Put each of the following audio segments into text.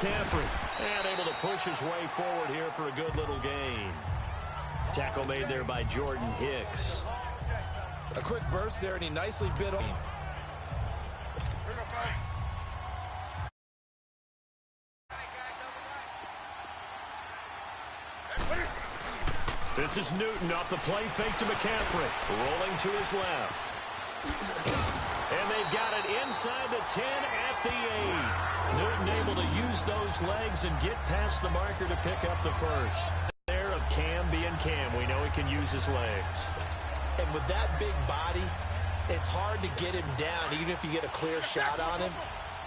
McCaffrey. And able to push his way forward here for a good little gain. Tackle made there by Jordan Hicks. A quick burst there, and he nicely bit on. This is Newton off the play fake to McCaffrey. Rolling to his left. And they've got it inside the 10 at the 8. Newton able to use those legs and get past the marker to pick up the first. There of Cam being Cam. We know he can use his legs. And with that big body, it's hard to get him down, even if you get a clear shot on him.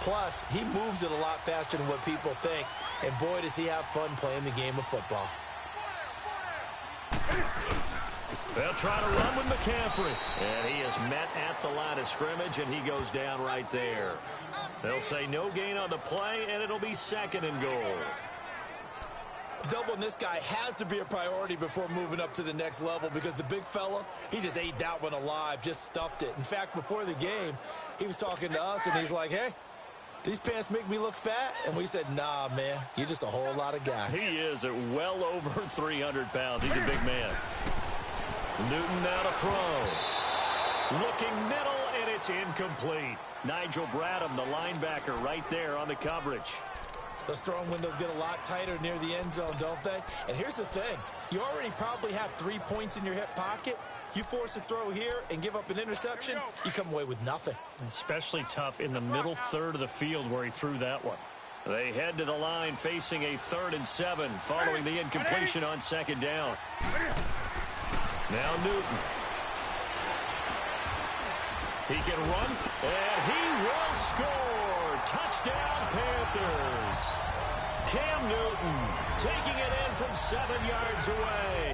Plus, he moves it a lot faster than what people think. And boy, does he have fun playing the game of football. They'll try to run with McCaffrey. And he is met at the line of scrimmage, and he goes down right there. They'll say no gain on the play, and it'll be 2nd and goal. Doubling this guy has to be a priority before moving up to the next level, because the big fella, he just ate that one alive, just stuffed it. In fact, before the game, he was talking to us, and he's like, hey, these pants make me look fat? And we said, nah, man, you're just a whole lot of guy. He is at well over 300 pounds. He's a big man. Newton now to throw. Looking middle, and it's incomplete. Nigel Bradham, the linebacker, right there on the coverage. Those throwing windows get a lot tighter near the end zone, don't they? And here's the thing. You already probably have 3 points in your hip pocket. You force a throw here and give up an interception, you come away with nothing. Especially tough in the middle third of the field where he threw that one. They head to the line facing a 3rd and 7 following the incompletion on 2nd down. Now Newton. He can run, and he will score. Touchdown, Panthers. Cam Newton taking it in from 7 yards away.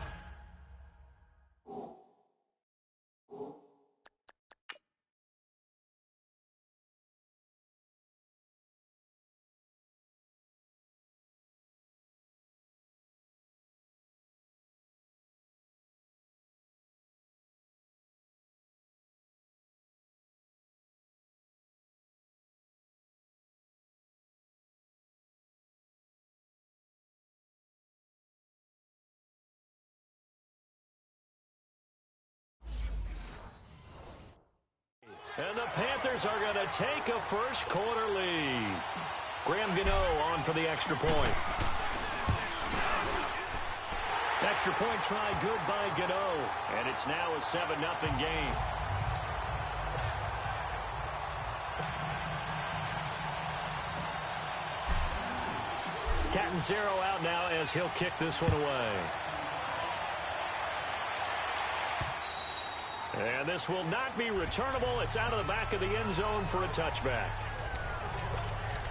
And the Panthers are going to take a first quarter lead. Graham Gano on for the extra point. Extra point try good by Gano. And it's now a 7-0 game. Catanzaro out now as he'll kick this one away. And this will not be returnable. It's out of the back of the end zone for a touchback.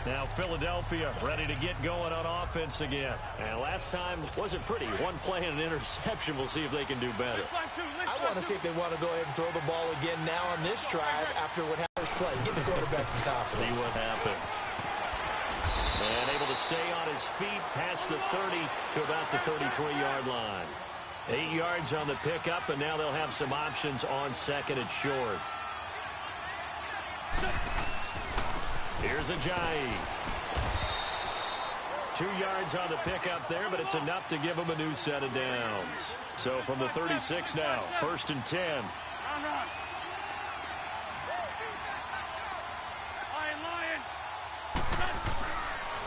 Now Philadelphia ready to get going on offense again. And last time wasn't pretty. One play and an interception. We'll see if they can do better. I want to see if they want to go ahead and throw the ball again now on this drive after what happens play. Give the quarterback some confidence. See what happens. And able to stay on his feet past the 30 to about the 33-yard line. 8 yards on the pickup, and now they'll have some options on 2nd and short. Here's Ajayi. 2 yards on the pickup there, but it's enough to give them a new set of downs. So from the 36 now, 1st and 10.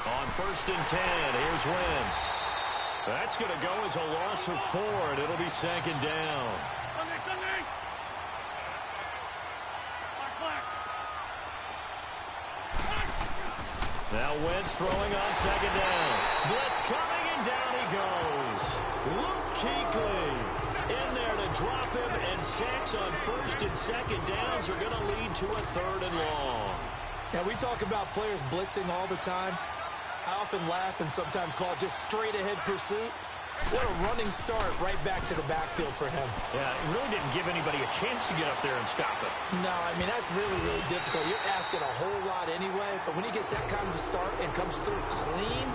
On 1st and 10, here's Wentz. That's going to go as a loss of 4, and it'll be 2nd down. Now Wentz throwing on 2nd down. Blitz coming, and down he goes. Luke Kuechly in there to drop him, and sacks on 1st and 2nd downs are going to lead to a 3rd and long. Now, we talk about players blitzing all the time. I often laugh and sometimes call it just straight-ahead pursuit. What a running start right back to the backfield for him. Yeah, it really didn't give anybody a chance to get up there and stop it. No, I mean, that's really, really difficult. You're asking a whole lot anyway, but when he gets that kind of a start and comes through clean,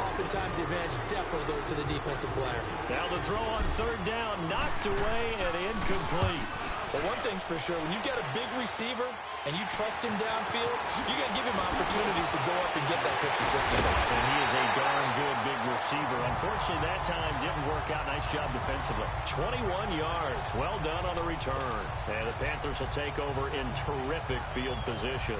oftentimes the advantage definitely goes to the defensive player. Now the throw on 3rd down, knocked away and incomplete. But one thing's for sure, when you get a big receiver and you trust him downfield, you're going to give him opportunities to go up and get that 50-50. And he is a darn good big receiver. Unfortunately, that time didn't work out. Nice job defensively. 21 yards. Well done on the return. And the Panthers will take over in terrific field position.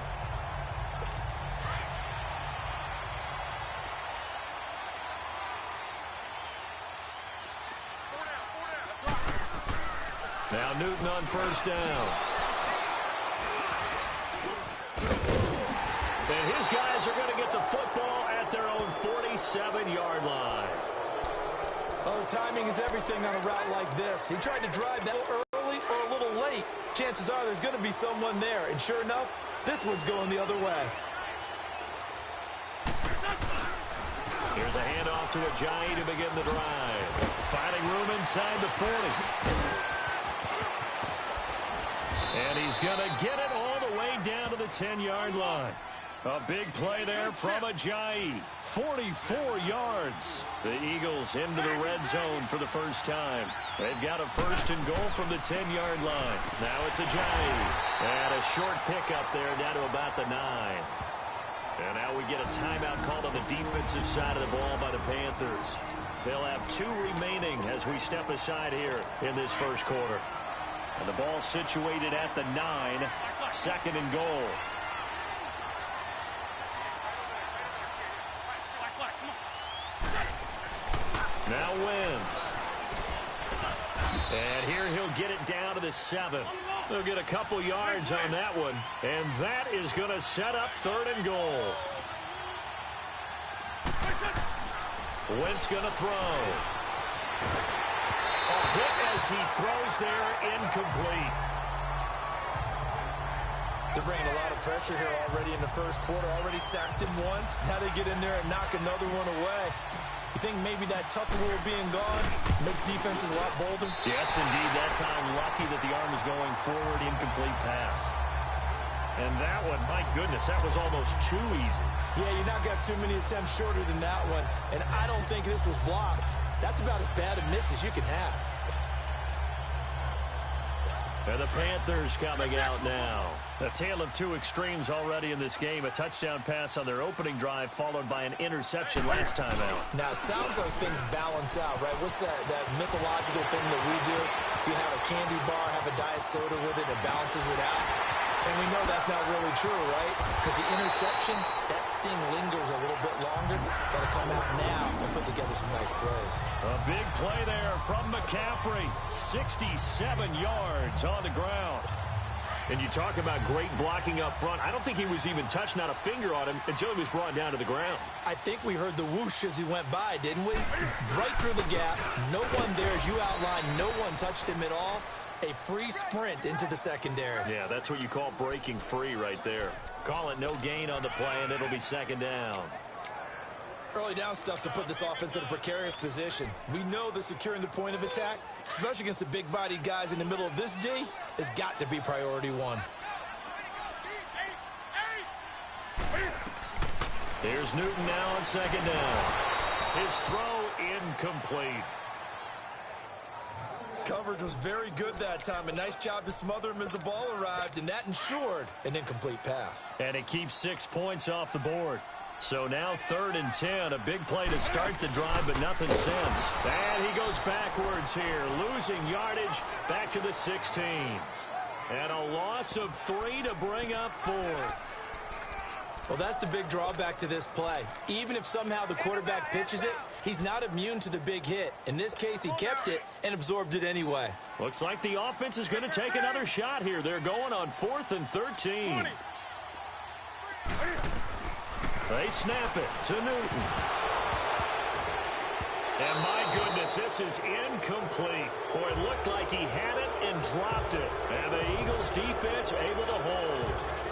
Now Newton on first down. And his guys are going to get the football at their own 47-yard line. Oh, timing is everything on a route like this. He tried to drive that early or a little late. Chances are there's going to be someone there. And sure enough, this one's going the other way. Here's a handoff to Ajayi to begin the drive. Finding room inside the 40. And he's going to get it all the way down to the 10-yard line. A big play there from Ajayi. 44 yards. The Eagles into the red zone for the first time. They've got a first and goal from the 10-yard line. Now it's Ajayi. And a short pickup there down to about the 9. And now we get a timeout called on the defensive side of the ball by the Panthers. They'll have 2 remaining as we step aside here in this first quarter. And the ball situated at the 9, second and goal. Now Wentz. And here he'll get it down to the 7. They'll get a couple yards on that one. And that is going to set up third and goal. Wentz going to throw. A hit as he throws there, incomplete. They're bringing a lot of pressure here already in the first quarter. Already sacked him once. Now they get in there and knock another one away. You think maybe that Tucker rule being gone makes defenses a lot bolder? Yes, indeed. That time, lucky that the arm is going forward, incomplete pass. And that one, my goodness, that was almost too easy. Yeah, you're not got too many attempts shorter than that one. And I don't think this was blocked. That's about as bad a miss as you can have. And the Panthers coming out now. A tale of 2 extremes already in this game. A touchdown pass on their opening drive, followed by an interception last time out. Now, it sounds like things balance out, right? What's that mythological thing that we do? If you have a candy bar, have a diet soda with it, it balances it out. And we know that's not really true, right? Because the interception, that sting lingers a little bit longer. Got to come out now and put together some nice plays. A big play there from McCaffrey. 67 yards on the ground. And you talk about great blocking up front. I don't think he was even touched, not a finger on him, until he was brought down to the ground. I think we heard the whoosh as he went by, didn't we? Right through the gap. No one there, as you outlined. No one touched him at all. A free sprint into the secondary. Yeah, that's what you call breaking free right there. Call it no gain on the play, and it'll be second down. Early down stuff to put this offense in a precarious position. We know that securing the point of attack, especially against the big-bodied guys in the middle of this D, has got to be priority 1. Here's Newton now on second down. His throw incomplete. Coverage was very good that time. A nice job to smother him as the ball arrived, and that ensured an incomplete pass. And it keeps 6 points off the board. So now 3rd and 10, a big play to start the drive, but nothing since. And he goes backwards here, losing yardage back to the 16. And a loss of 3 to bring up 4. Well, that's the big drawback to this play. Even if somehow the quarterback pitches it, he's not immune to the big hit. In this case, he kept it and absorbed it anyway. Looks like the offense is going to take another shot here. They're going on 4th and 13. They snap it to Newton. And my goodness, this is incomplete. Boy, it looked like he had it and dropped it. And the Eagles defense able to hold.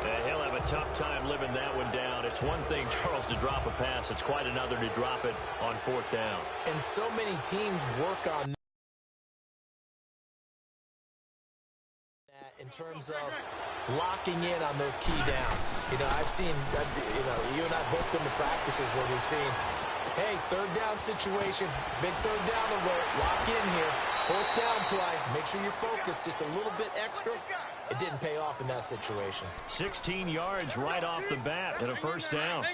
And he'll have a tough time living that one down. It's one thing, Charles, to drop a pass. It's quite another to drop it on 4th down. And so many teams work on that in terms of locking in on those key downs. You know, I've seen, you and I both been to practices where we've seen, hey, 3rd down situation, big 3rd down alert, lock in here, 4th down play, make sure you're focused just a little bit extra, it didn't pay off in that situation. 16 yards right off the bat and a first down.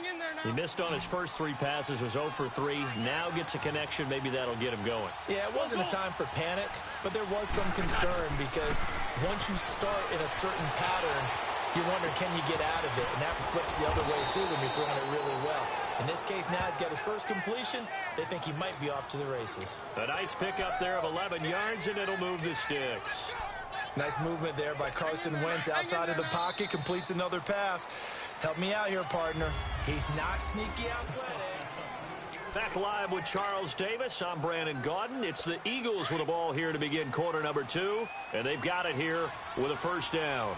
He missed on his first 3 passes, was 0 for 3. Now gets a connection. Maybe that'll get him going. Yeah, it wasn't a time for panic, but there was some concern because once you start in a certain pattern, you're wondering, can you get out of it? And that flips the other way, too, when you're throwing it really well. In this case, now he's got his first completion. They think he might be off to the races. A nice pickup there of 11 yards, and it'll move the sticks. Nice movement there by Carson Wentz outside of the pocket, completes another pass. Help me out here, partner. He's not sneaky athletic. Back live with Charles Davis. I'm Brandon Gaudin. It's the Eagles with the ball here to begin quarter number 2, and they've got it here with a first down.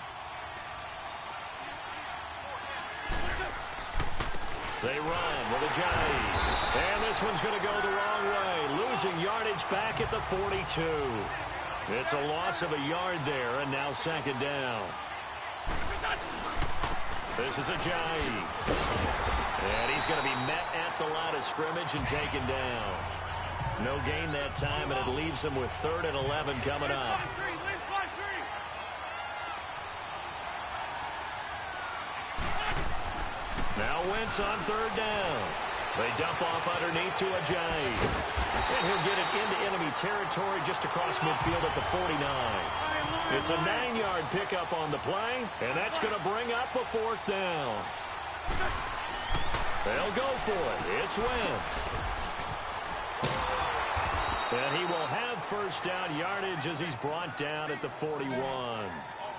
They run with a jive. And this one's going to go the wrong way. Losing yardage back at the 42. It's a loss of a yard there, and now second down. This is a jive. And he's going to be met at the line of scrimmage and taken down. No gain that time, and it leaves him with 3rd and 11 coming up. Now Wentz on 3rd down. They dump off underneath to Ajayi. And he'll get it into enemy territory just across midfield at the 49. It's a 9-yard pickup on the play, and that's going to bring up a 4th down. They'll go for it. It's Wentz. And he will have first down yardage as he's brought down at the 41.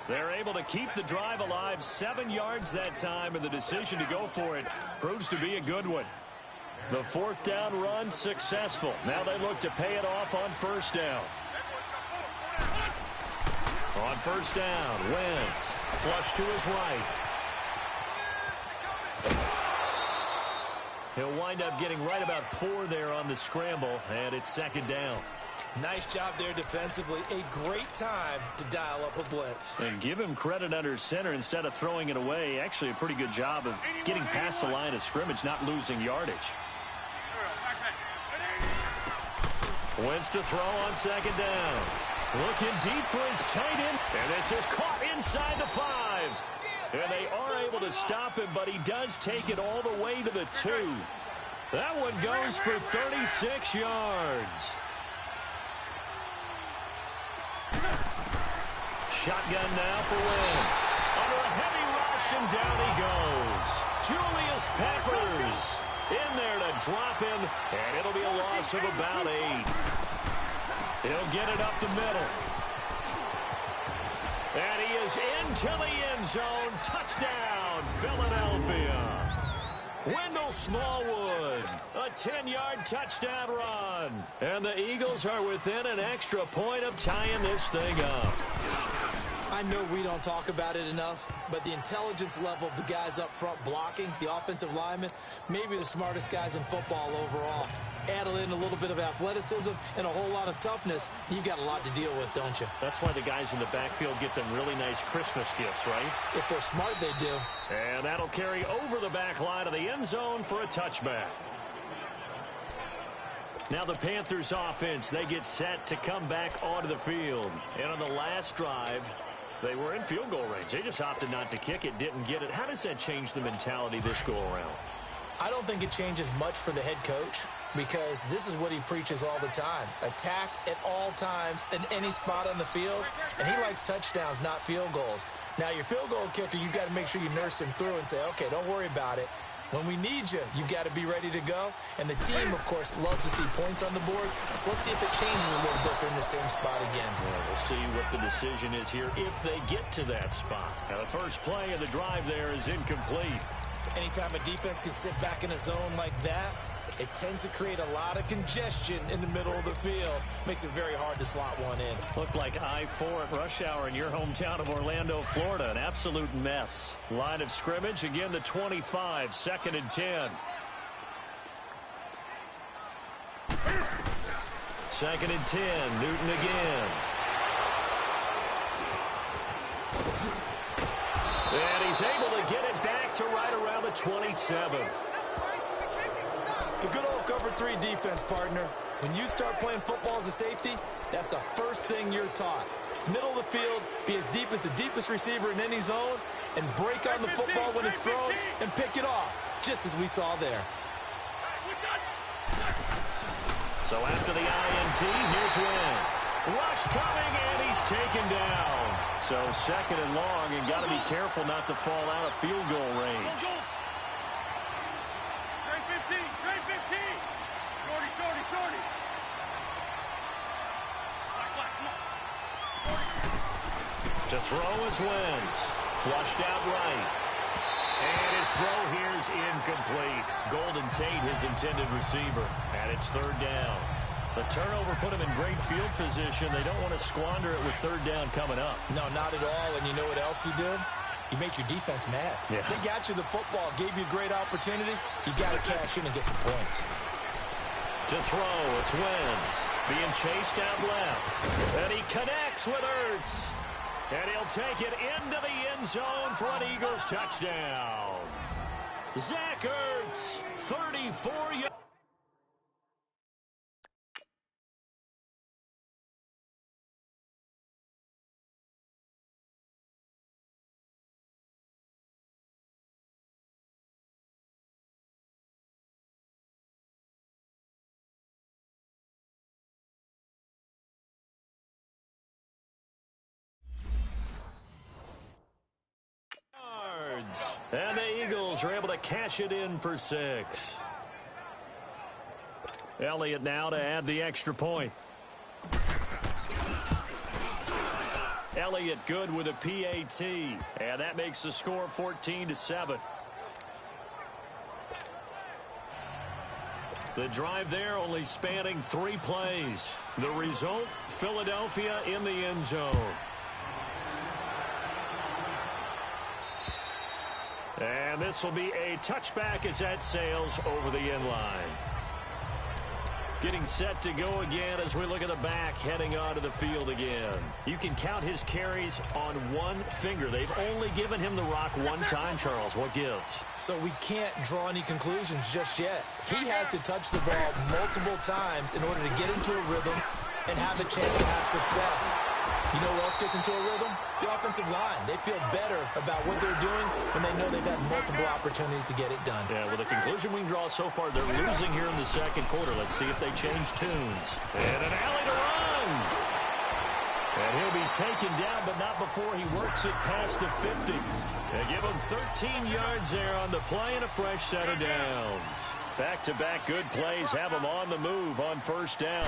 They're able to keep the drive alive, 7 yards that time, and the decision to go for it proves to be a good one. The 4th down run successful. Now they look to pay it off on first down. On first down, Wentz flush to his right. He'll wind up getting right about 4 there on the scramble, and it's second down. Nice job there defensively. A great time to dial up a blitz. And give him credit under center instead of throwing it away. Actually, a pretty good job of getting past the line of scrimmage, not losing yardage. Wentz to throw on second down. Looking deep for his tight end. And this is caught inside the 5. And they are able to stop him, but he does take it all the way to the 2. That one goes for 36 yards. Shotgun now for Wentz. Under a heavy rush, and down he goes. Julius Peppers in there to drop him, and it'll be a loss of about 8. He'll get it up the middle. And he is into the end zone. Touchdown, Philadelphia. Wendell Smallwood, a 10-yard touchdown run. And the Eagles are within an extra point of tying this thing up. I know we don't talk about it enough, but the intelligence level of the guys up front blocking, the offensive linemen, maybe the smartest guys in football overall. Add in a little bit of athleticism and a whole lot of toughness, you've got a lot to deal with, don't you? That's why the guys in the backfield get them really nice Christmas gifts, right? If they're smart, they do. And that'll carry over the back line of the end zone for a touchback. Now the Panthers offense, they get set to come back onto the field. And on the last drive, they were in field goal range. They just opted not to kick it, didn't get it. How does that change the mentality this go around? I don't think it changes much for the head coach because this is what he preaches all the time. Attack at all times in any spot on the field, and he likes touchdowns, not field goals. Now, your field goal kicker, you've got to make sure you nurse him through and say, okay, don't worry about it. When we need you, you've got to be ready to go. And the team, of course, loves to see points on the board. So let's see if it changes a little bit in the same spot again. Well, we'll see what the decision is here if they get to that spot. Now, the first play of the drive there is incomplete. Anytime a defense can sit back in a zone like that, it tends to create a lot of congestion in the middle of the field. Makes it very hard to slot one in. Looked like I-4 at rush hour in your hometown of Orlando, Florida. An absolute mess. Line of scrimmage, again, the 25, 2nd and 10. 2nd and 10, Newton again. And he's able to get it back to right around the 27. The good old cover 3 defense, partner. When you start playing football as a safety, that's the first thing you're taught. middle of the field, be as deep as the deepest receiver in any zone, and break on the football when it's thrown and pick it off, just as we saw there. So after the INT, here's Wentz. Rush coming, and he's taken down. So second and long, and got to be careful not to fall out of field goal range. Trade 15, trade 15. Shorty, shorty, shorty. Black, come on. To throw is Wentz. Flushed out right. And his throw here's incomplete. Golden Tate, his intended receiver. And it's third down. The turnover put him in great field position. They don't want to squander it with third down coming up. No, not at all. And you know what else you do? You make your defense mad. Yeah. They got you the football, gave you a great opportunity. You got to cash in and get some points. To throw, it's Wentz. Being chased out left. And he connects with Ertz. And he'll take it into the end zone for an Eagles touchdown. Zach Ertz, 34 yards. And the Eagles are able to cash it in for 6. Elliott now to add the extra point. Elliott good with a PAT. And that makes the score 14-7. The drive there only spanning 3 plays. The result, Philadelphia in the end zone. And this will be a touchback as that sails over the end line. Getting set to go again as we look at the back heading onto the field again. You can count his carries on one finger. They've only given him the rock one time, Charles. What gives? So we can't draw any conclusions just yet. He has to touch the ball multiple times in order to get into a rhythm and have a chance to have success. You know who else gets into a rhythm? The offensive line. They feel better about what they're doing when they know they've had multiple opportunities to get it done. Yeah, well, the conclusion we can draw so far, they're losing here in the second quarter. Let's see if they change tunes. And an alley to run. And he'll be taken down, but not before he works it past the 50. They give him 13 yards there on the play and a fresh set of downs. Back-to-back good plays have him on the move on first down.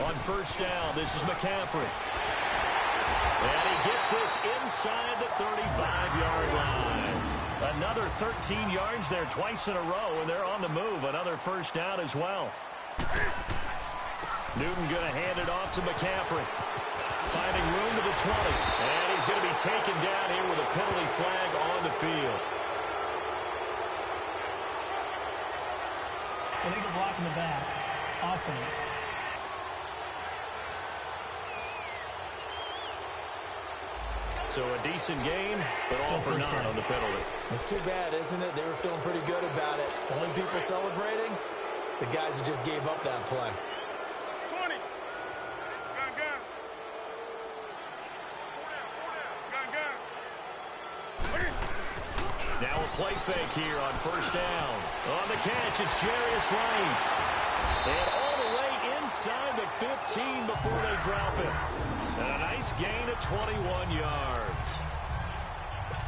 On first down, this is McCaffrey. And he gets this inside the 35-yard line. Another 13 yards there twice in a row, and they're on the move. Another first down as well. Newton going to hand it off to McCaffrey. Finding room to the 20. And he's going to be taken down here with a penalty flag on the field. Illegal block in the back. Offense. So a decent game, but all for naught on the penalty. It's too bad, isn't it? They were feeling pretty good about it. Only people celebrating, the guys who just gave up that play. 20. Gun. Now a play fake here on first down. On the catch, it's Jarius Wright. And all the way inside the 15 before they drop it. And a nice gain of 21 yards.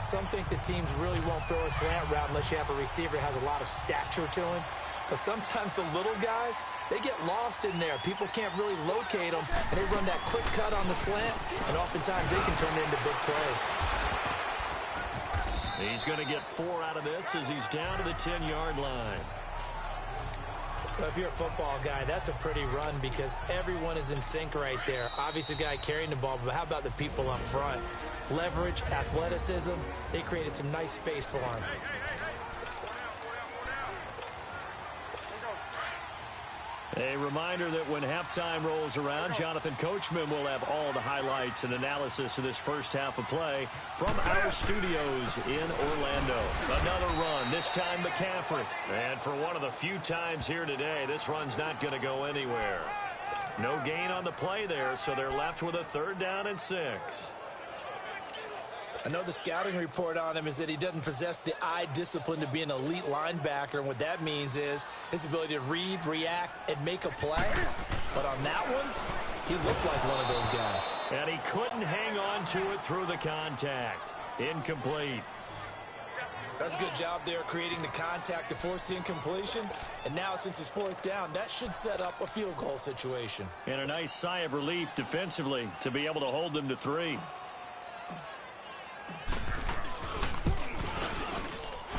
Some think the teams really won't throw a slant route unless you have a receiver that has a lot of stature to him. But sometimes the little guys, they get lost in there. People can't really locate them, and they run that quick cut on the slant, and oftentimes they can turn it into big plays. He's going to get 4 out of this as he's down to the 10-yard line. So if you're a football guy, that's a pretty run because everyone is in sync right there. Obviously, the guy carrying the ball, but how about the people up front? Leverage, athleticism, they created some nice space for him. A reminder that when halftime rolls around, Jonathan Coachman will have all the highlights and analysis of this first half of play from our studios in Orlando. Another run, this time McCaffrey. And for one of the few times here today, this run's not going to go anywhere. No gain on the play there, so they're left with a 3rd down and 6. I know the scouting report on him is that he doesn't possess the eye discipline to be an elite linebacker, and what that means is his ability to read, react, and make a play. But on that one, he looked like one of those guys. And he couldn't hang on to it through the contact. Incomplete. That's a good job there creating the contact to force the incompletion. And now, since it's 4th down, that should set up a field goal situation. And a nice sigh of relief defensively to be able to hold them to 3.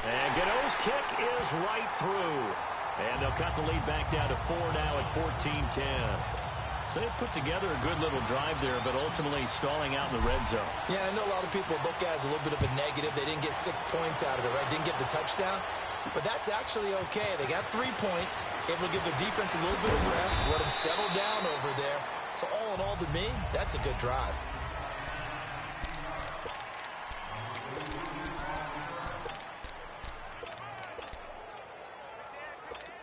And Gano's kick is right through. And they'll cut the lead back down to 4 now at 14-10. So they put together a good little drive there, but ultimately stalling out in the red zone. Yeah, I know a lot of people look at it as a little bit of a negative. They didn't get 6 points out of it, right? Didn't get the touchdown. But that's actually okay. They got 3 points. Able to give their defense a little bit of rest, let them settle down over there. So all in all, to me, that's a good drive.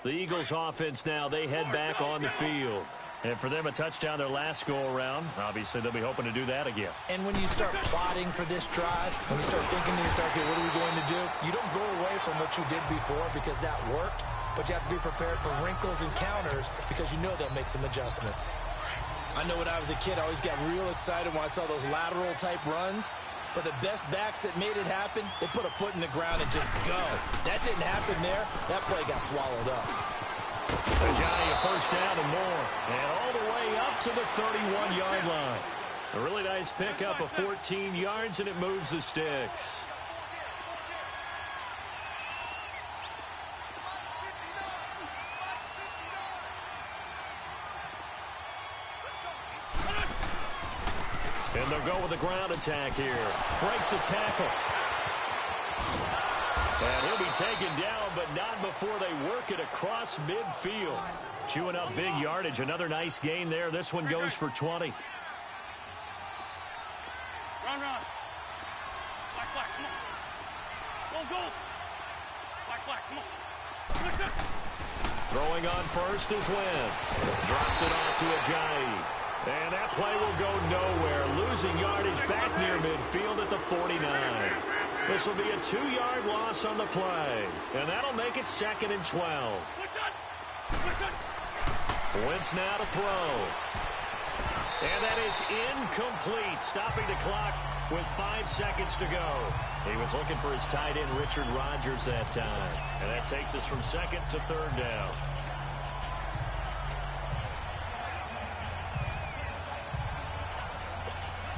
The Eagles offense now, they head back on the field. And for them, a touchdown their last go-around. Obviously, they'll be hoping to do that again. And when you start plotting for this drive, when you start thinking to yourself, okay, what are we going to do? You don't go away from what you did before because that worked, but you have to be prepared for wrinkles and counters because you know they'll make some adjustments. I know when I was a kid, I always got real excited when I saw those lateral-type runs. But the best backs that made it happen, they put a foot in the ground and just go. That didn't happen there. That play got swallowed up. Johnny, a 1st down and more. And all the way up to the 31-yard line. A really nice pickup of 14 yards, and it moves the sticks. And they'll go with a ground attack here. Breaks a tackle. And he'll be taken down, but not before they work it across midfield. Chewing up big yardage. Another nice gain there. This one goes for 20. Run. Black, come on. Go. Black, come on. Listen. Throwing on first is Wentz. Drops it off to Ajayi. And that play will go nowhere. Losing yardage back near midfield at the 49. This will be a 2-yard loss on the play. And that'll make it 2nd and 12. Wentz now to throw. And that is incomplete. Stopping the clock with 5 seconds to go. He was looking for his tight end, Richard Rodgers, that time. And that takes us from 2nd to 3rd down.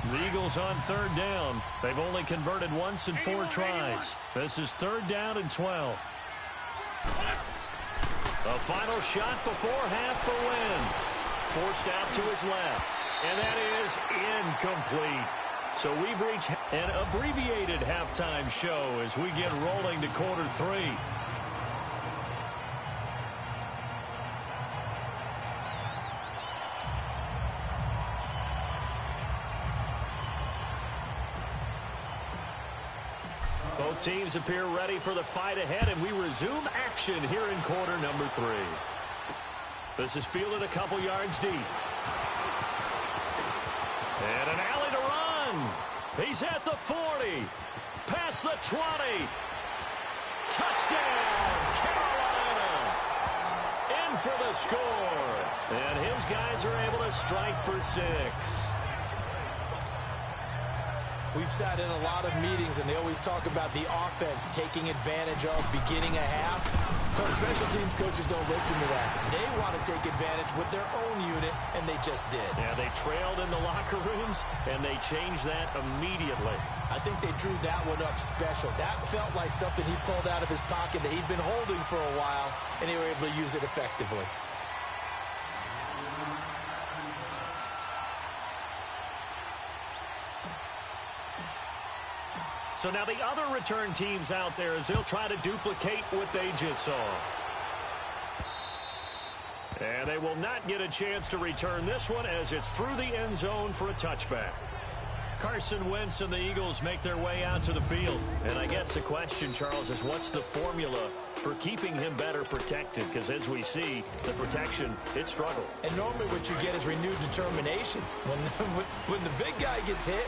The Eagles on 3rd down. They've only converted once in 4 tries. This is 3rd down and 12. A final shot before half for Wentz. Forced out to his left. And that is incomplete. So we've reached an abbreviated halftime show as we get rolling to quarter 3. Both teams appear ready for the fight ahead, and we resume action here in quarter number 3. This is fielded a couple yards deep. And an alley to run. He's at the 40. Past the 20. Touchdown, Carolina. In for the score. And his guys are able to strike for 6. We've sat in a lot of meetings, and they always talk about the offense taking advantage of beginning a half. But special teams coaches don't listen to that. They want to take advantage with their own unit, and they just did. Yeah, they trailed in the locker rooms, and they changed that immediately. I think they drew that one up special. That felt like something he pulled out of his pocket that he'd been holding for a while, and they were able to use it effectively. So now the other return teams out there as they'll try to duplicate what they just saw. And they will not get a chance to return this one as it's through the end zone for a touchback. Carson Wentz and the Eagles make their way out to the field. And I guess the question, Charles, is what's the formula for keeping him better protected? Because as we see, the protection, it struggled. And normally what you get is renewed determination. When the big guy gets hit,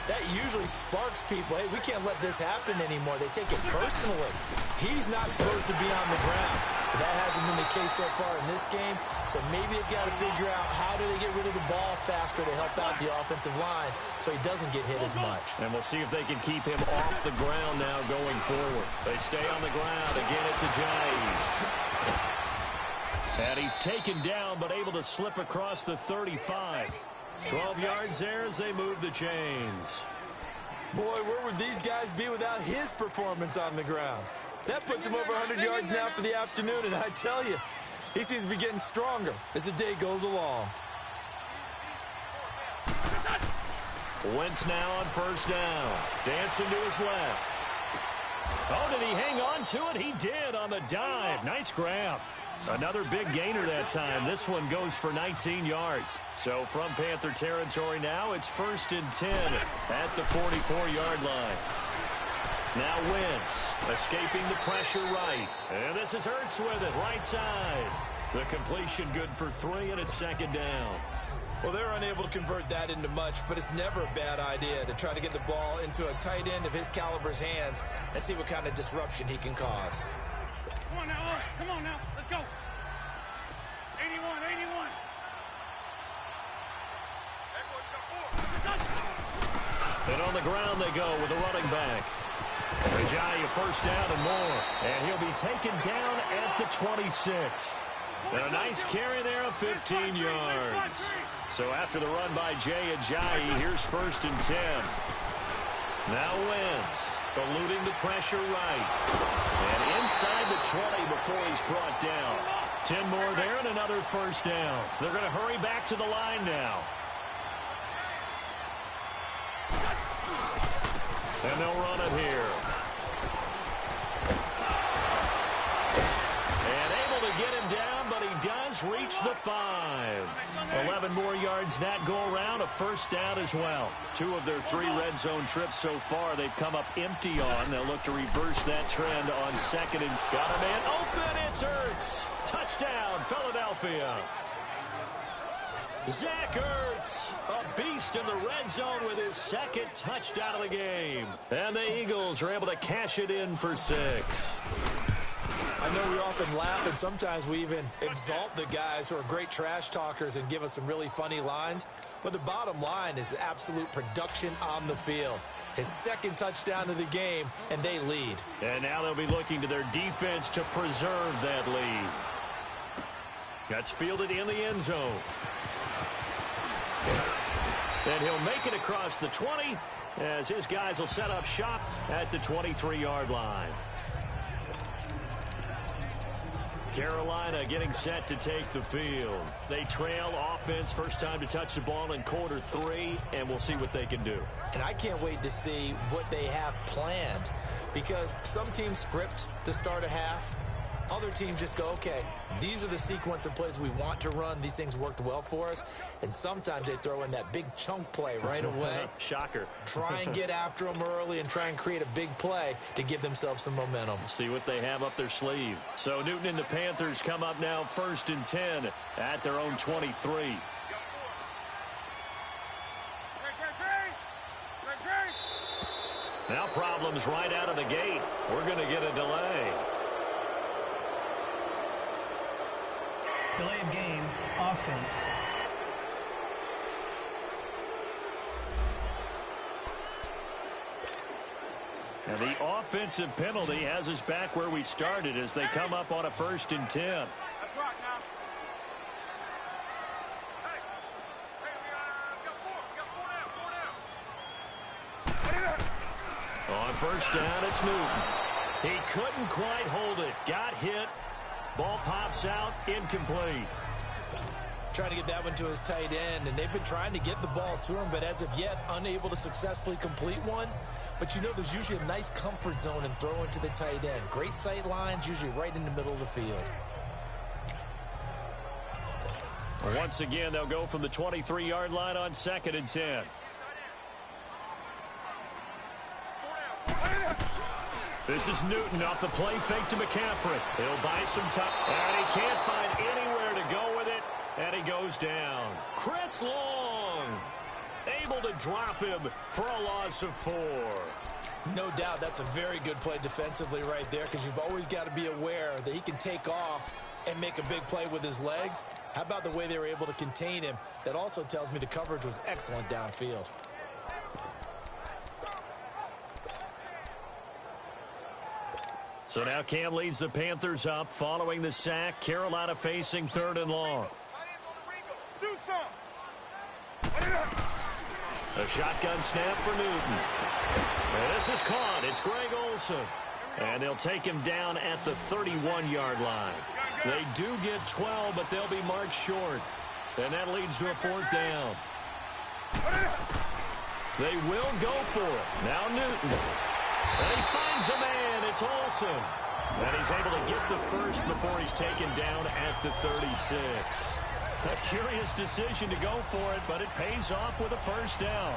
that usually sparks people. Hey, we can't let this happen anymore. They take it personally. He's not supposed to be on the ground. But that hasn't been the case so far in this game. So maybe they've got to figure out how do they get rid of the ball faster to help out the offensive line so he doesn't get hit as much. And we'll see if they can keep him off the ground now going forward. They stay on the ground. Again, it's Ajayi. And he's taken down but able to slip across the 35. 12 yards there as they move the chains. Boy, where would these guys be without his performance on the ground? That puts him over 100 yards now for the afternoon, and I tell you, he seems to be getting stronger as the day goes along. Wentz now on first down. Dancing to his left. Oh, did he hang on to it? He did on the dive. Nice grab. Another big gainer that time. This one goes for 19 yards. So from Panther territory now, it's 1st and 10 at the 44-yard line. Now Wentz escaping the pressure right. And this is Ertz with it, right side. The completion good for 3, and it's 2nd down. Well, they're unable to convert that into much, but it's never a bad idea to try to get the ball into a tight end of his caliber's hands and see what kind of disruption he can cause. Come on now, come on now. Let's go. 81, 81. And on the ground they go with a running back. Ajayi, first down and more. And he'll be taken down at the 26. And a nice carry there of 15 yards. So after the run by Jay Ajayi, here's 1st and 10. Now Wentz eluding the pressure right. And inside the 20 before he's brought down. 10 more there and another first down. They're going to hurry back to the line now. And they'll run it here. And able to get him down, but he does reach the 5. 11 more yards that go around, a first down as well. 2 of their 3 red zone trips so far they've come up empty on. They'll look to reverse that trend on 2nd and got a man open. It's Ertz. Touchdown, Philadelphia. Zach Ertz, a beast in the red zone with his 2nd touchdown of the game. And the Eagles are able to cash it in for 6. I know we often laugh, and sometimes we even exalt the guys who are great trash talkers and give us some really funny lines. But the bottom line is absolute production on the field. His 2nd touchdown of the game, and they lead. And now they'll be looking to their defense to preserve that lead. That's fielded in the end zone. And he'll make it across the 20 as his guys will set up shop at the 23-yard line. Carolina getting set to take the field. They trail offense, first time to touch the ball in quarter 3, and we'll see what they can do. And I can't wait to see what they have planned, because some teams script to start a half. Other teams just go, okay, these are the sequence of plays we want to run. These things worked well for us. And sometimes they throw in that big chunk play right away. Shocker. Try and get after them early and try and create a big play to give themselves some momentum. See what they have up their sleeve. So Newton and the Panthers come up now 1st and 10 at their own 23. Now problems right out of the gate. We're going to get a delay. Delay of game, offense. And the offensive penalty has us back where we started as they come up on a 1st and 10. That's right now. On first down, it's Newton. He couldn't quite hold it. Got hit. Ball pops out, incomplete. Trying to get that one to his tight end, and they've been trying to get the ball to him, but as of yet, unable to successfully complete one. But you know there's usually a nice comfort zone in throwing to the tight end. Great sight lines, usually right in the middle of the field. Once again, they'll go from the 23-yard line on 2nd and 10. This is Newton off the play fake to McCaffrey. He'll buy some time. And he can't find anywhere to go with it. And he goes down. Chris Long able to drop him for a loss of 4. No doubt that's a very good play defensively right there, because you've always got to be aware that he can take off and make a big play with his legs. How about the way they were able to contain him? That also tells me the coverage was excellent downfield. So now Cam leads the Panthers up following the sack. Carolina facing 3rd and long. A shotgun snap for Newton. And this is caught. It's Greg Olsen. And they'll take him down at the 31-yard line. They do get 12, but they'll be marked short. And that leads to a 4th down. They will go for it. Now Newton. And he finds a man. It's Olsen. And he's able to get the first before he's taken down at the 36. A curious decision to go for it, but it pays off with a 1st down.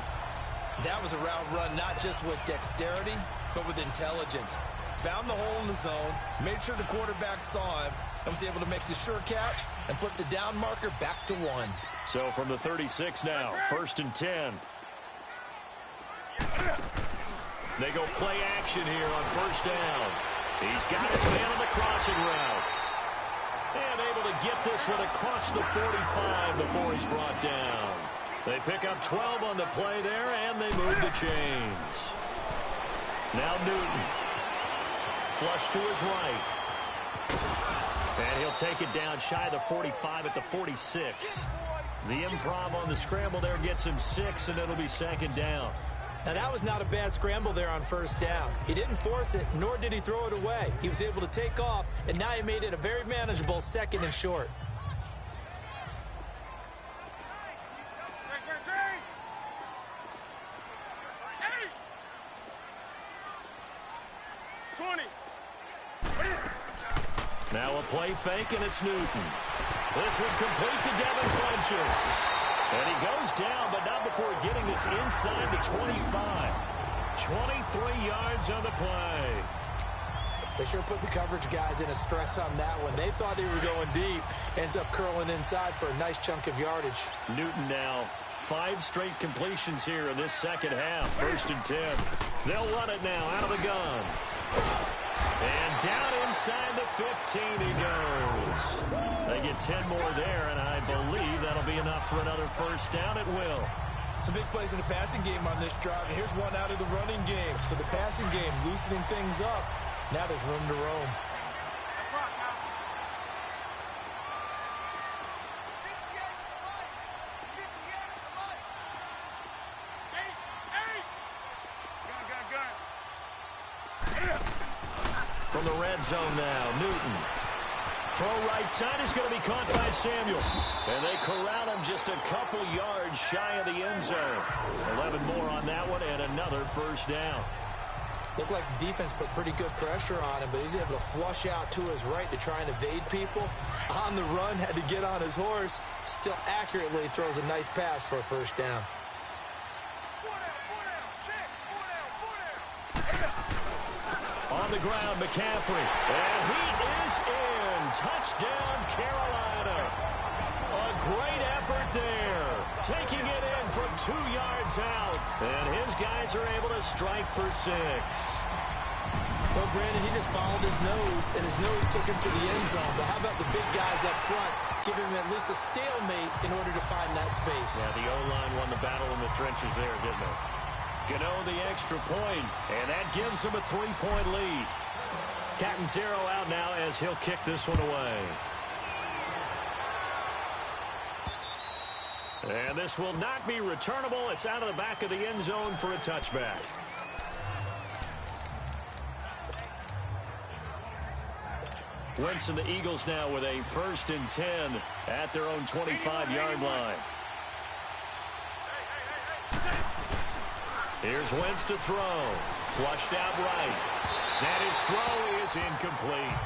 That was a route run not just with dexterity, but with intelligence. Found the hole in the zone, made sure the quarterback saw him, and was able to make the sure catch and flip the down marker back to 1. So from the 36 now, 1st and 10. They go play action here on 1st down. He's got his man on the crossing route. And able to get this one across the 45 before he's brought down. They pick up 12 on the play there, and they move the chains. Now Newton. Flush to his right. And he'll take it down shy of the 45 at the 46. The improv on the scramble there gets him 6, and it'll be 2nd down. Now, that was not a bad scramble there on 1st down. He didn't force it, nor did he throw it away. He was able to take off, and now he made it a very manageable 2nd and short. Now a play fake, and it's Newton. This one complete to Devin Funchess. And he goes down, but not before getting this inside the 25. 23 yards on the play. They sure put the coverage guys in a stress on that one. They thought they were going deep. Ends up curling inside for a nice chunk of yardage. Newton now 5 straight completions here in this 2nd half. 1st and 10. They'll run it now out of the gun. And down inside the 15 he goes. They get 10 more there, and I believe that'll be enough for another 1st down. It will. Some big plays in the passing game on this drive, and here's one out of the running game. So the passing game loosening things up. Now there's room to roam. From the red zone now, Newton. Throw right side is going to be caught by Samuel. And they corral him just a couple yards shy of the end zone. 11 more on that one and another 1st down. Looked like the defense put pretty good pressure on him, but he's able to flush out to his right to try and evade people. On the run, had to get on his horse. Still accurately throws a nice pass for a 1st down. On the ground, McCaffrey. And he is in. Touchdown, Carolina. A great effort there. Taking it in from 2 yards out. And his guys are able to strike for 6. Well, Brandon, he just followed his nose, and his nose took him to the end zone. But how about the big guys up front, giving him at least a stalemate in order to find that space? Yeah, the O-line won the battle in the trenches there, didn't they? Gano the extra point, and that gives him a 3-point lead. Catanzaro out now as he'll kick this one away. And this will not be returnable. It's out of the back of the end zone for a touchback. Wentz and the Eagles now with a 1st and 10 at their own 25-yard line. Here's Wentz to throw. Flushed out right. And his throw is incomplete.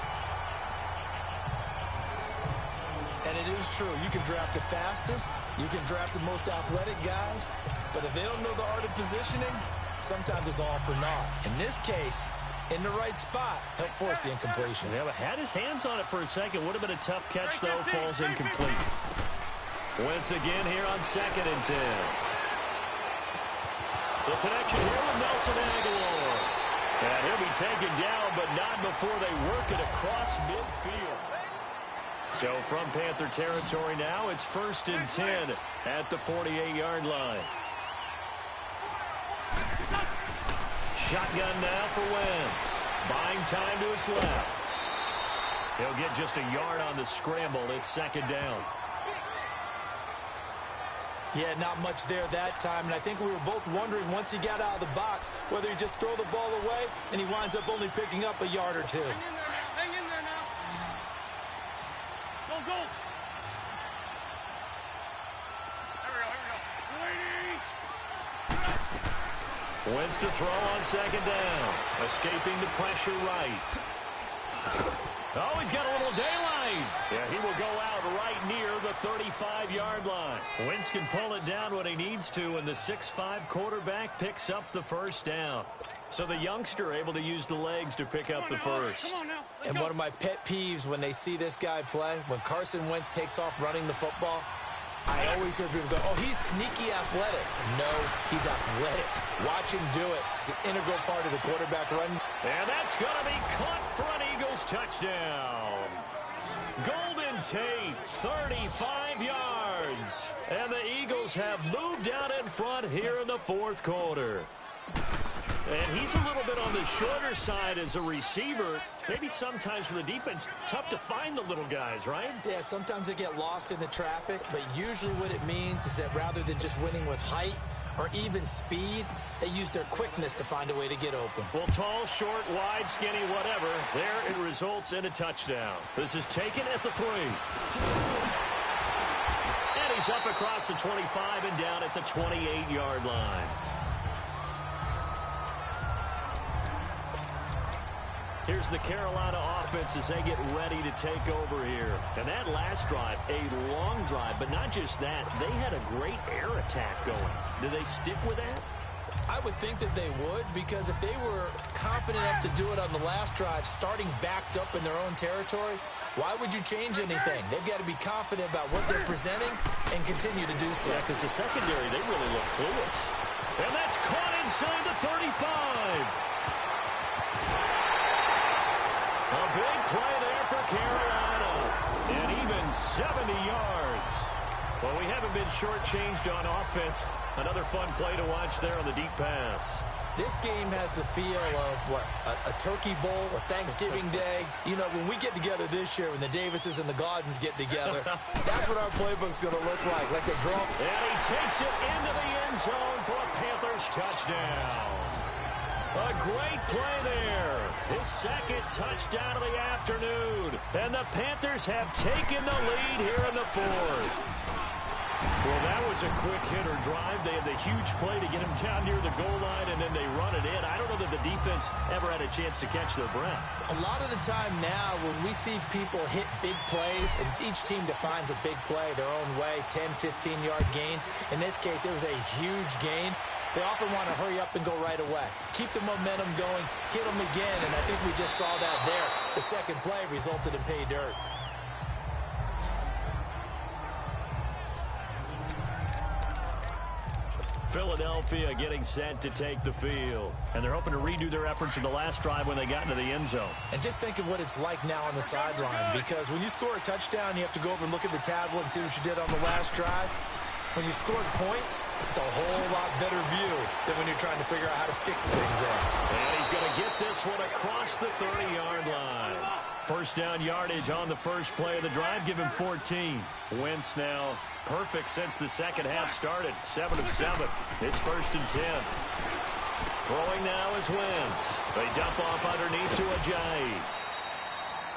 And it is true. You can draft the fastest. You can draft the most athletic guys. But if they don't know the art of positioning, sometimes it's all for naught. In this case, in the right spot. Help force the incompletion. Yeah, but had his hands on it for a second. Would have been a tough catch, though. Falls incomplete. Wentz again here on 2nd and 10. The connection here with Nelson Aguilar. And he'll be taken down, but not before they work it across midfield. So from Panther territory now, it's 1st and 10 at the 48-yard line. Shotgun now for Wentz. Buying time to his left. He'll get just a yard on the scramble. It's 2nd down. Yeah, not much there that time, and I think we were both wondering once he got out of the box whether he'd just throw the ball away, and he winds up only picking up a yard or two. Hang in there now. Go, go. Here we go. Wentz to throw on 2nd down. Escaping the pressure right. Oh, he's got a little daylight. Yeah, he will go out right near the 35-yard line. Wentz can pull it down when he needs to, and the 6'5" quarterback picks up the 1st down. So the youngster able to use the legs to pick up the first. Come on now. And one of my pet peeves when they see this guy play, when Carson Wentz takes off running the football, I always hear people go, oh, he's sneaky athletic. No, he's athletic. Watch him do it. It's an integral part of the quarterback run. And that's going to be caught for an Eagles touchdown. Golden Tate, 35 yards. And the Eagles have moved out in front here in the 4th quarter. And he's a little bit on the shorter side as a receiver. Maybe sometimes for the defense, tough to find the little guys, right? Yeah, sometimes they get lost in the traffic, but usually what it means is that rather than just winning with height or even speed, they use their quickness to find a way to get open. Well, tall, short, wide, skinny, whatever, there it results in a touchdown. This is taken at the 3. And he's up across the 25 and down at the 28-yard line. Here's the Carolina offense as they get ready to take over here. And that last drive, a long drive, but not just that. They had a great air attack going. Do they stick with that? I would think that they would, because if they were confident enough to do it on the last drive, starting backed up in their own territory, why would you change anything? They've got to be confident about what they're presenting and continue to do so. Yeah, because the secondary, they really look clueless. And that's caught inside the 35. A big play there for Carolina. And even 70 yards. Well, we haven't been shortchanged on offense. Another fun play to watch there on the deep pass. This game has the feel of, what, a turkey bowl, a Thanksgiving day. You know, when we get together this year, when the Davises and the Gaudens get together, that's what our playbook's going to look like a draw. And he takes it into the end zone for a Panthers touchdown. A great play there. His 2nd touchdown of the afternoon. And the Panthers have taken the lead here in the 4th. Well, that was a quick hitter drive. They had the huge play to get him down near the goal line, and then they run it in. I don't know that the defense ever had a chance to catch their breath. A lot of the time now, when we see people hit big plays, and each team defines a big play their own way, 10, 15-yard gains. In this case, it was a huge gain. They often want to hurry up and go right away. Keep the momentum going, hit them again, and I think we just saw that there. The 2nd play resulted in pay dirt. Philadelphia getting set to take the field. And they're hoping to redo their efforts in the last drive when they got into the end zone. And just think of what it's like now on the sideline, because when you score a touchdown, you have to go over and look at the tablet and see what you did on the last drive. When you scored points, it's a whole lot better view than when you're trying to figure out how to fix things up. And he's going to get this one across the 30-yard line. 1st down yardage on the first play of the drive. Give him 14. Wentz now perfect since the 2nd half started. 7 of 7. It's 1st and 10. Throwing now is Wentz. They dump off underneath to Ajayi.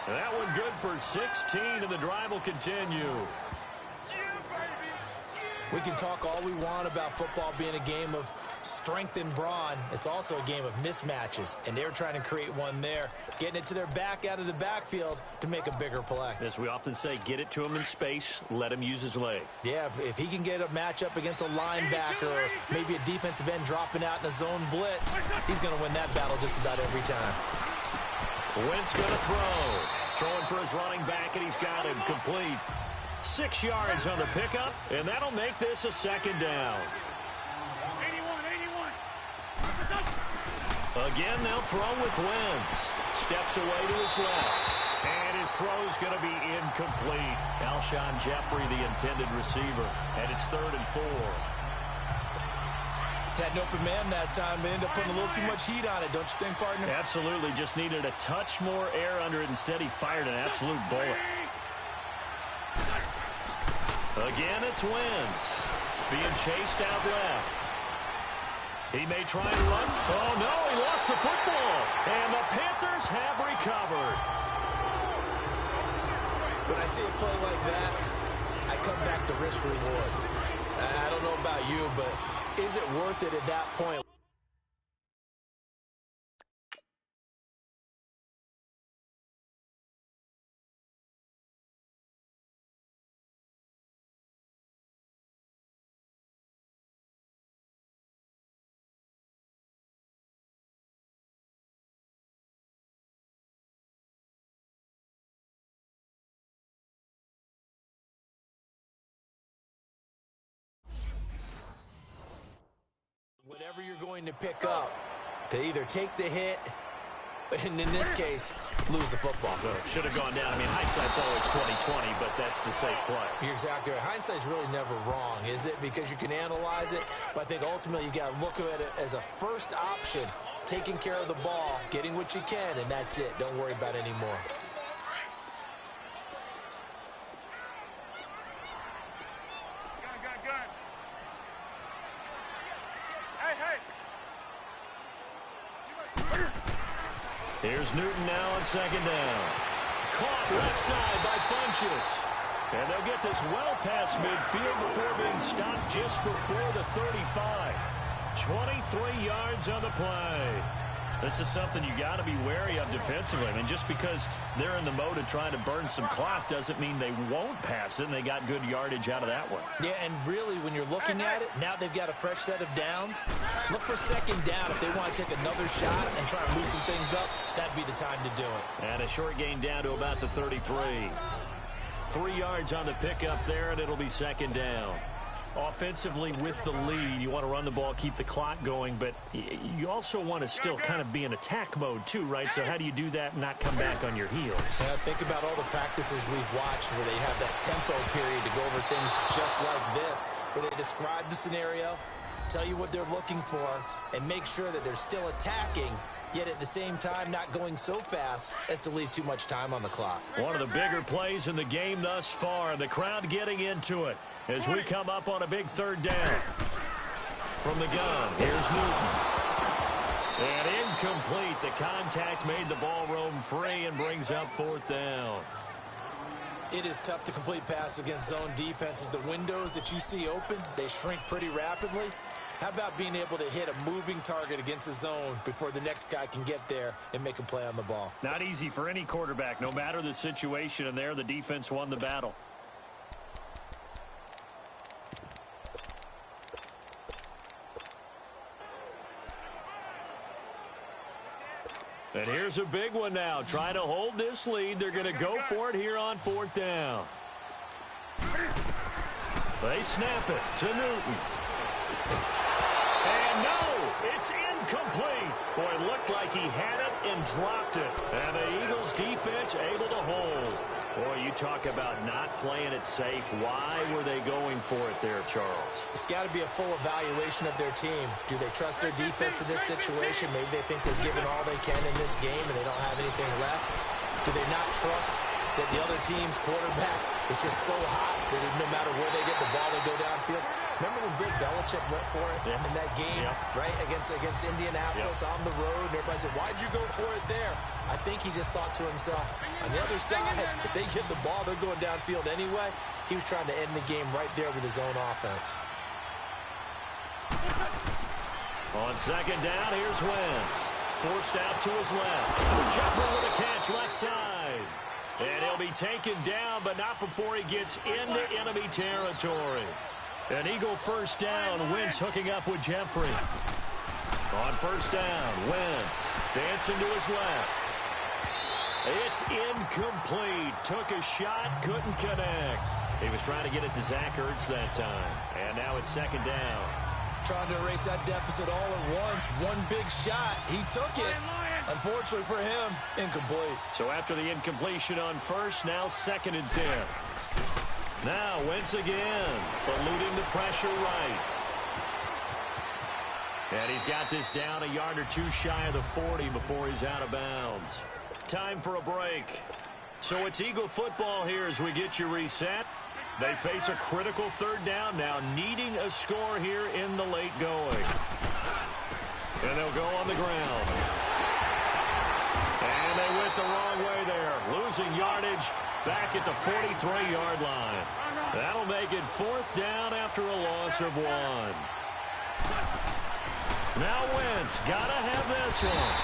That one good for 16, and the drive will continue. We can talk all we want about football being a game of strength and brawn. It's also a game of mismatches, and they're trying to create one there, getting it to their back out of the backfield to make a bigger play. As we often say, get it to him in space, let him use his leg. Yeah, if he can get a matchup against a linebacker or maybe a defensive end dropping out in a zone blitz, he's going to win that battle just about every time. Wentz going to throw. Throwing for his running back, and he's got him complete. 6 yards on the pickup, and that'll make this a second down. 81. Again, they'll throw with Wentz. Steps away to his left. And his throw's going to be incomplete. Alshon Jeffrey, the intended receiver. And it's 3rd and 4. Had an open man that time, but ended up putting a little too much heat on it, don't you think, partner? Absolutely. Just needed a touch more air under it. Instead, he fired an absolute bullet. Again, it's Wentz. Being chased out left. He may try and run. Oh, no, he lost the football. And the Panthers have recovered. When I see a play like that, I come back to risk reward. I don't know about you, but is it worth it at that point? Whatever you're going to pick up, to either take the hit, and in this case, lose the football. Should have gone down. I mean, hindsight's always 20/20, but that's the safe play. You're exactly right. Hindsight's really never wrong, is it? Because you can analyze it, but I think ultimately you got to look at it as a first option, taking care of the ball, getting what you can, and that's it. Don't worry about it anymore. Here's Newton now on 2nd down. Caught left side by Funchess. And they'll get this well past midfield before being stopped just before the 35. 23 yards on the play. This is something you got to be wary of defensively. I mean, just because they're in the mode of trying to burn some clock doesn't mean they won't pass it, and they got good yardage out of that one. Yeah, and really, when you're looking at it, now they've got a fresh set of downs. Look for 2nd down. If they want to take another shot and try and loosen things up, that'd be the time to do it. And a short gain down to about the 33. 3 yards on the pickup there, and it'll be 2nd down. Offensively with the lead, you want to run the ball, keep the clock going, but you also want to still kind of be in attack mode too, right? So how do you do that and not come back on your heels? Yeah, think about all the practices we've watched where they have that tempo period to go over things just like this, where they describe the scenario, tell you what they're looking for, and make sure that they're still attacking, yet at the same time not going so fast as to leave too much time on the clock. One of the bigger plays in the game thus far, the crowd getting into it as we come up on a big 3rd down. From the gun, here's Newton. And incomplete. The contact made the ball roam free and brings up 4th down. It is tough to complete passes against zone defenses. The windows that you see open, they shrink pretty rapidly. How about being able to hit a moving target against a zone before the next guy can get there and make a play on the ball? Not easy for any quarterback, no matter the situation, and there the defense won the battle. And here's a big one now. Trying to hold this lead. They're going to go for it here on 4th down. They snap it to Newton. And no, it's incomplete. Boy, it looked like he had it and dropped it. And the Eagles defense able to hold. Boy, you talk about not playing it safe. Why were they going for it there, Charles? It's got to be a full evaluation of their team. Do they trust their defense in this situation? Maybe they think they've given all they can in this game and they don't have anything left. Do they not trust that the other team's quarterback is just so hot that no matter where they get the ball, they go downfield? Remember when Bill Belichick went for it in that game, right, against Indianapolis on the road? And everybody said, why'd you go for it there? I think he just thought to himself, on the other side, if they get the ball, they're going downfield anyway. He was trying to end the game right there with his own offense. On second down, here's Wentz. Forced out to his left. Jeffrey with a catch left side. And he'll be taken down, but not before he gets into enemy territory. An Eagle first down. Wentz hooking up with Jeffrey. On first down, Wentz dancing to his left. It's incomplete. Took a shot, couldn't connect. He was trying to get it to Zach Ertz that time. And now it's second down. Trying to erase that deficit all at once. One big shot. He took it. Unfortunately for him, incomplete. So after the incompletion on first, now second and 10. Now Wentz again, eluding the pressure right. And he's got this down a yard or two shy of the 40 before he's out of bounds. Time for a break. So it's Eagle football here as we get you reset. They face a critical third down now, needing a score here in the late going. And they'll go on the ground. And they went the wrong way there, losing yardage back at the 43-yard line. That'll make it fourth down after a loss of 1. Now Wentz, gotta have this one.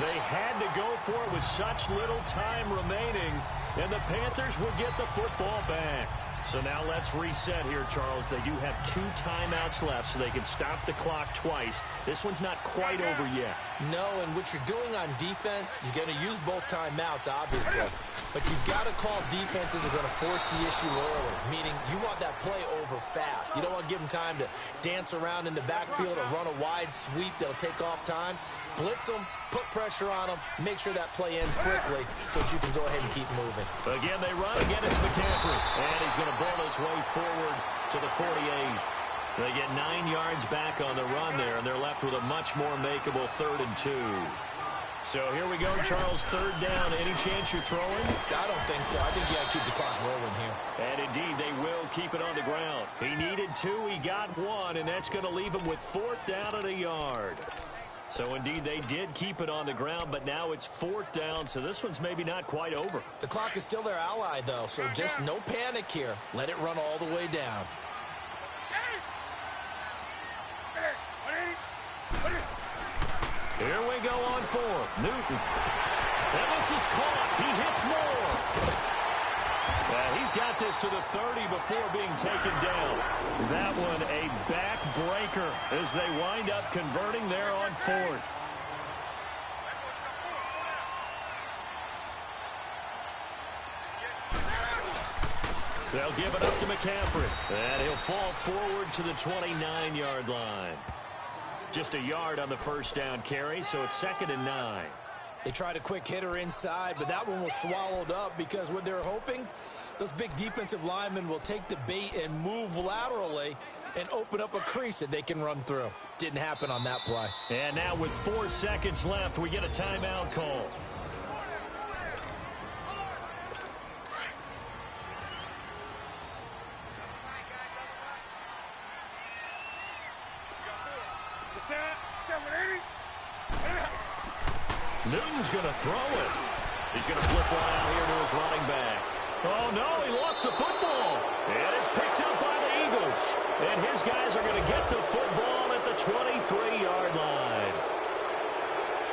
They had to go for it with such little time remaining, and the Panthers would get the football back. So now let's reset here, Charles. They do have 2 timeouts left, so they can stop the clock twice. This one's not quite over yet. No, and what you're doing on defense, you're going to use both timeouts, obviously. But you've got to call defenses that are going to force the issue early, meaning you want that play over fast. You don't want to give them time to dance around in the backfield or run a wide sweep that'll take off time. Blitz them, put pressure on them, make sure that play ends quickly so that you can go ahead and keep moving. Again, they run. Again, it's McCaffrey. And he's going to ball his way forward to the 48. They get 9 yards back on the run there, and they're left with a much more makeable 3rd and 2. So here we go, Charles, third down. Any chance you're throwing? I don't think so. I think you got to keep the clock rolling here. And indeed, they will keep it on the ground. He needed 2, he got 1, and that's going to leave him with 4th down and a yard. So indeed, they did keep it on the ground, but now it's 4th down, so this one's maybe not quite over. The clock is still their ally, though, so just no panic here. Let it run all the way down. Here we go on 4th. Newton. And this is caught. He hits more. He's got this to the 30 before being taken down. That one a back-breaker as they wind up converting there on 4th. They'll give it up to McCaffrey. And he'll fall forward to the 29-yard line. Just a yard on the first down carry, so it's 2nd and 9. They tried a quick hitter inside, but that one was swallowed up because what they're hoping, those big defensive linemen will take the bait and move laterally and open up a crease that they can run through. Didn't happen on that play. And now with 4 seconds left, we get a timeout call. Newton's going to throw it. He's going to flip one out here to his running back. Oh, no, he lost the football. And it's picked up by the Eagles. And his guys are going to get the football at the 23-yard line.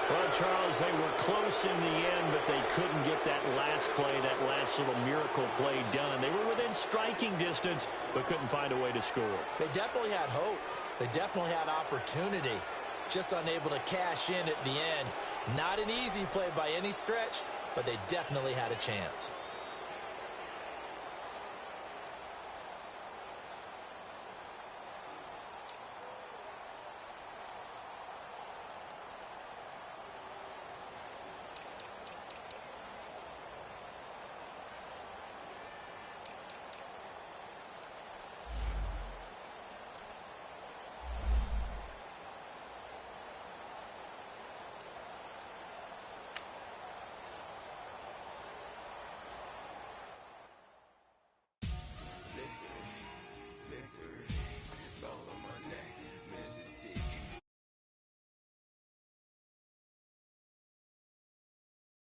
Well, Charles, they were close in the end, but they couldn't get that last play, that last little miracle play done. They were within striking distance, but couldn't find a way to score. They definitely had hope. They definitely had opportunity. Just unable to cash in at the end. Not an easy play by any stretch, but they definitely had a chance.